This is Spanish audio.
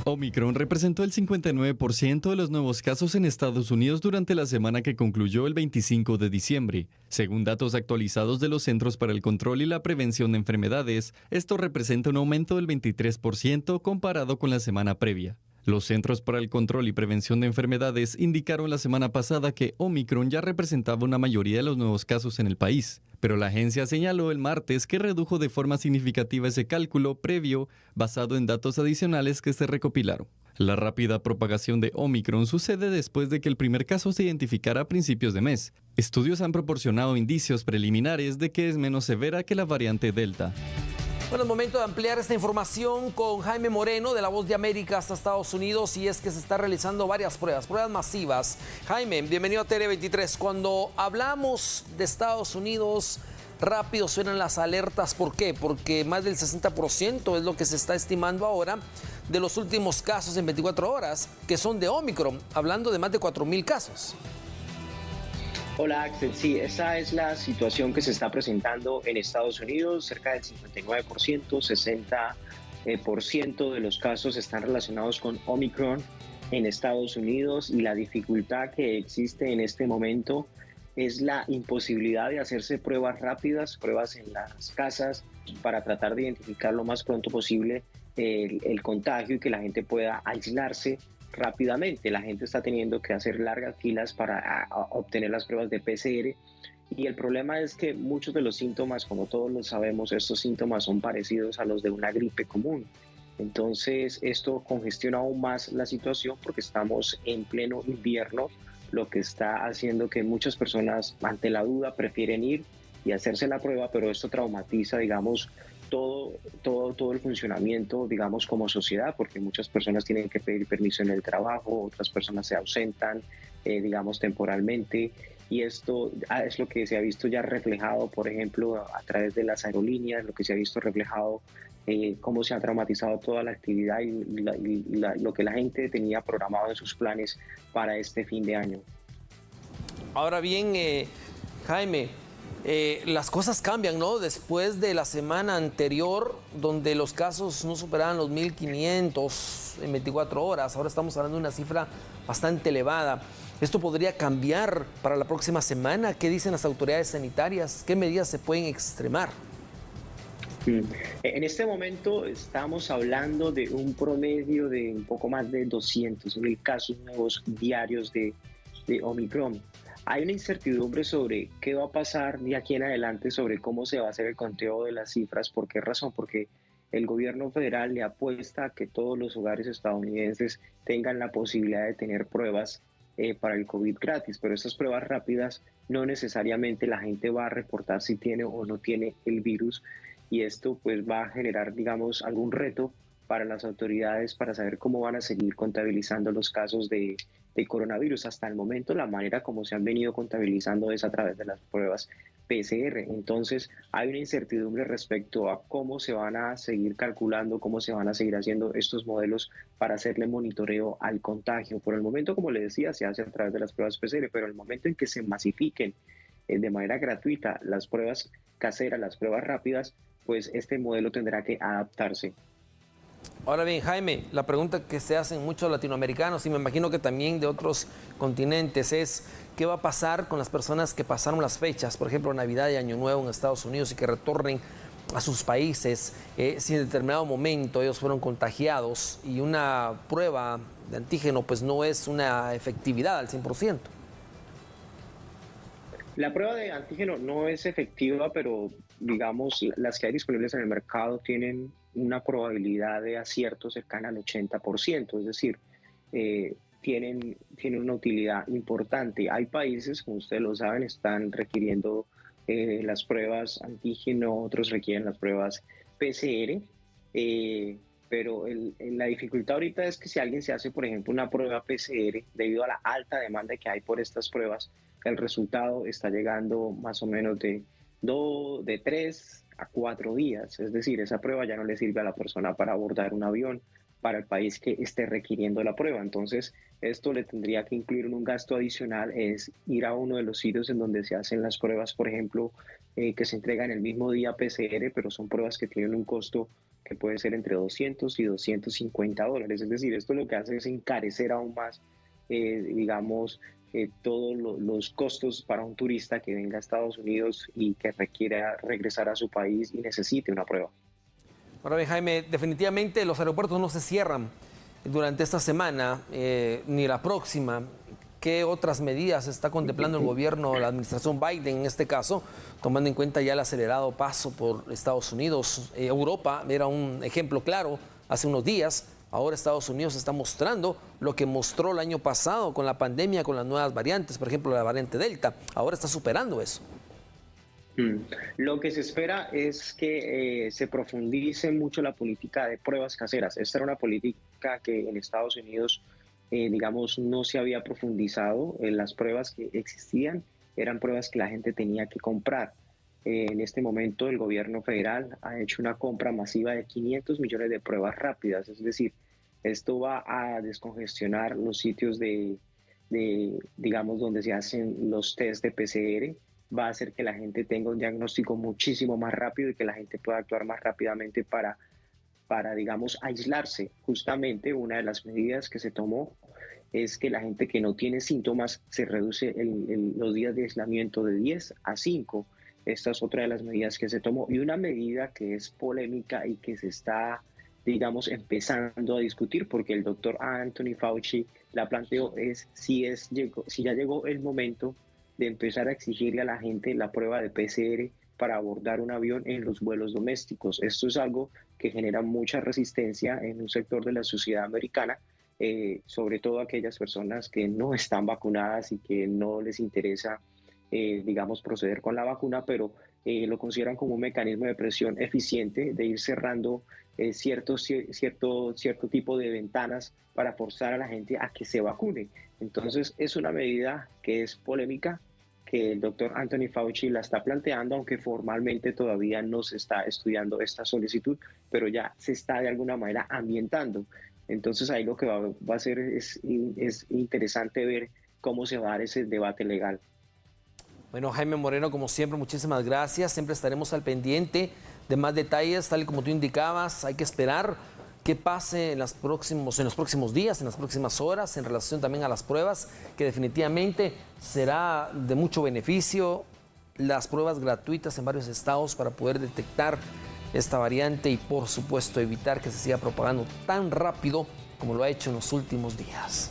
Omicron representó el 59% de los nuevos casos en Estados Unidos durante la semana que concluyó el 25 de diciembre. Según datos actualizados de los Centros para el Control y la Prevención de Enfermedades, esto representa un aumento del 23% comparado con la semana previa. Los Centros para el Control y Prevención de Enfermedades indicaron la semana pasada que Omicron ya representaba una mayoría de los nuevos casos en el país, pero la agencia señaló el martes que redujo de forma significativa ese cálculo previo basado en datos adicionales que se recopilaron. La rápida propagación de Omicron sucede después de que el primer caso se identificara a principios de mes. Estudios han proporcionado indicios preliminares de que es menos severa que la variante Delta. Bueno, es momento de ampliar esta información con Jaime Moreno de La Voz de América hasta Estados Unidos, y es que se están realizando varias pruebas masivas. Jaime, bienvenido a Tele23. Cuando hablamos de Estados Unidos, rápido suenan las alertas. ¿Por qué? Porque más del 60% es lo que se está estimando ahora de los últimos casos en 24 horas, que son de Omicron, hablando de más de 4,000 casos. Hola Axel, sí, esa es la situación que se está presentando en Estados Unidos. Cerca del 59%, 60% de los casos están relacionados con Omicron en Estados Unidos, y la dificultad que existe en este momento es la imposibilidad de hacerse pruebas rápidas, pruebas en las casas, para tratar de identificar lo más pronto posible el contagio y que la gente pueda aislarse rápidamente. La gente está teniendo que hacer largas filas para obtener las pruebas de PCR, y el problema es que muchos de los síntomas, como todos lo sabemos, estos síntomas son parecidos a los de una gripe común. Entonces esto congestiona aún más la situación, porque estamos en pleno invierno, lo que está haciendo que muchas personas, ante la duda, prefieren ir y hacerse la prueba, pero esto traumatiza, digamos, todo el funcionamiento, digamos, como sociedad, porque muchas personas tienen que pedir permiso en el trabajo, otras personas se ausentan, digamos, temporalmente, y esto es lo que se ha visto ya reflejado, por ejemplo, a través de las aerolíneas, lo que se ha visto reflejado, cómo se ha traumatizado toda la actividad y lo que la gente tenía programado en sus planes para este fin de año. Ahora bien, Jaime, las cosas cambian, ¿no? Después de la semana anterior, donde los casos no superaban los 1,500 en 24 horas, ahora estamos hablando de una cifra bastante elevada. ¿Esto podría cambiar para la próxima semana? ¿Qué dicen las autoridades sanitarias? ¿Qué medidas se pueden extremar? En este momento estamos hablando de un promedio de un poco más de 200,000 casos nuevos diarios de Omicron. Hay una incertidumbre sobre qué va a pasar de aquí en adelante, sobre cómo se va a hacer el conteo de las cifras. ¿Por qué razón? Porque el gobierno federal le apuesta a que todos los hogares estadounidenses tengan la posibilidad de tener pruebas para el COVID gratis, pero estas pruebas rápidas no necesariamente la gente va a reportar si tiene o no tiene el virus, y esto pues va a generar, digamos, algún reto para las autoridades para saber cómo van a seguir contabilizando los casos de coronavirus. Hasta el momento la manera como se han venido contabilizando es a través de las pruebas PCR. Entonces hay una incertidumbre respecto a cómo se van a seguir calculando, cómo se van a seguir haciendo estos modelos para hacerle monitoreo al contagio. Por el momento, como le decía, se hace a través de las pruebas PCR, pero en el momento en que se masifiquen de manera gratuita las pruebas caseras, las pruebas rápidas, pues este modelo tendrá que adaptarse. Ahora bien, Jaime, la pregunta que se hacen muchos latinoamericanos, y me imagino que también de otros continentes, es ¿qué va a pasar con las personas que pasaron las fechas, por ejemplo, Navidad y Año Nuevo en Estados Unidos, y que retornen a sus países si en determinado momento ellos fueron contagiados y una prueba de antígeno pues no es una efectividad al 100%? La prueba de antígeno no es efectiva, pero digamos las que hay disponibles en el mercado tienen una probabilidad de acierto cercana al 80%, es decir, tienen una utilidad importante. Hay países, como ustedes lo saben, están requiriendo las pruebas antígeno, otros requieren las pruebas PCR, pero la dificultad ahorita es que si alguien se hace, por ejemplo, una prueba PCR, debido a la alta demanda que hay por estas pruebas, el resultado está llegando más o menos de 3 a 4 días. Es decir, esa prueba ya no le sirve a la persona para abordar un avión para el país que esté requiriendo la prueba. Entonces, esto le tendría que incluir un gasto adicional, es ir a uno de los sitios en donde se hacen las pruebas, por ejemplo, que se entregan el mismo día PCR, pero son pruebas que tienen un costo que puede ser entre 200 y 250 dólares. Es decir, esto lo que hace es encarecer aún más, digamos, todos los costos para un turista que venga a Estados Unidos y que requiera regresar a su país y necesite una prueba. Ahora bien, Jaime, definitivamente los aeropuertos no se cierran durante esta semana ni la próxima. ¿Qué otras medidas está contemplando el gobierno, la administración Biden en este caso, tomando en cuenta ya el acelerado paso por Estados Unidos? Europa era un ejemplo claro hace unos días. Ahora Estados Unidos está mostrando lo que mostró el año pasado con la pandemia, con las nuevas variantes, por ejemplo la variante Delta. Ahora está superando eso. Lo que se espera es que se profundice mucho la política de pruebas caseras. Esta era una política que en Estados Unidos, digamos, no se había profundizado. Las pruebas que existían eran pruebas que la gente tenía que comprar. En este momento el gobierno federal ha hecho una compra masiva de 500 millones de pruebas rápidas. Es decir, esto va a descongestionar los sitios digamos, donde se hacen los test de PCR. Va a hacer que la gente tenga un diagnóstico muchísimo más rápido y que la gente pueda actuar más rápidamente para digamos, aislarse. Justamente una de las medidas que se tomó es que la gente que no tiene síntomas se reduce los días de aislamiento de 10 a 5. Esta es otra de las medidas que se tomó. Y una medida que es polémica y que se está, digamos, empezando a discutir, porque el doctor Anthony Fauci la planteó, es si ya llegó el momento de empezar a exigirle a la gente la prueba de PCR para abordar un avión en los vuelos domésticos. Esto es algo que genera mucha resistencia en un sector de la sociedad americana, sobre todo aquellas personas que no están vacunadas y que no les interesa, digamos, proceder con la vacuna, pero lo consideran como un mecanismo de presión eficiente de ir cerrando cierto tipo de ventanas para forzar a la gente a que se vacune. Entonces es una medida que es polémica, que el doctor Anthony Fauci la está planteando, aunque formalmente todavía no se está estudiando esta solicitud, pero ya se está de alguna manera ambientando. Entonces ahí lo que va a ser es interesante ver cómo se va a dar ese debate legal. Bueno, Jaime Moreno, como siempre, muchísimas gracias. Siempre estaremos al pendiente de más detalles, tal y como tú indicabas. Hay que esperar qué pase en los próximos días, en las próximas horas, en relación también a las pruebas, que definitivamente será de mucho beneficio. Las pruebas gratuitas en varios estados para poder detectar esta variante y, por supuesto, evitar que se siga propagando tan rápido como lo ha hecho en los últimos días.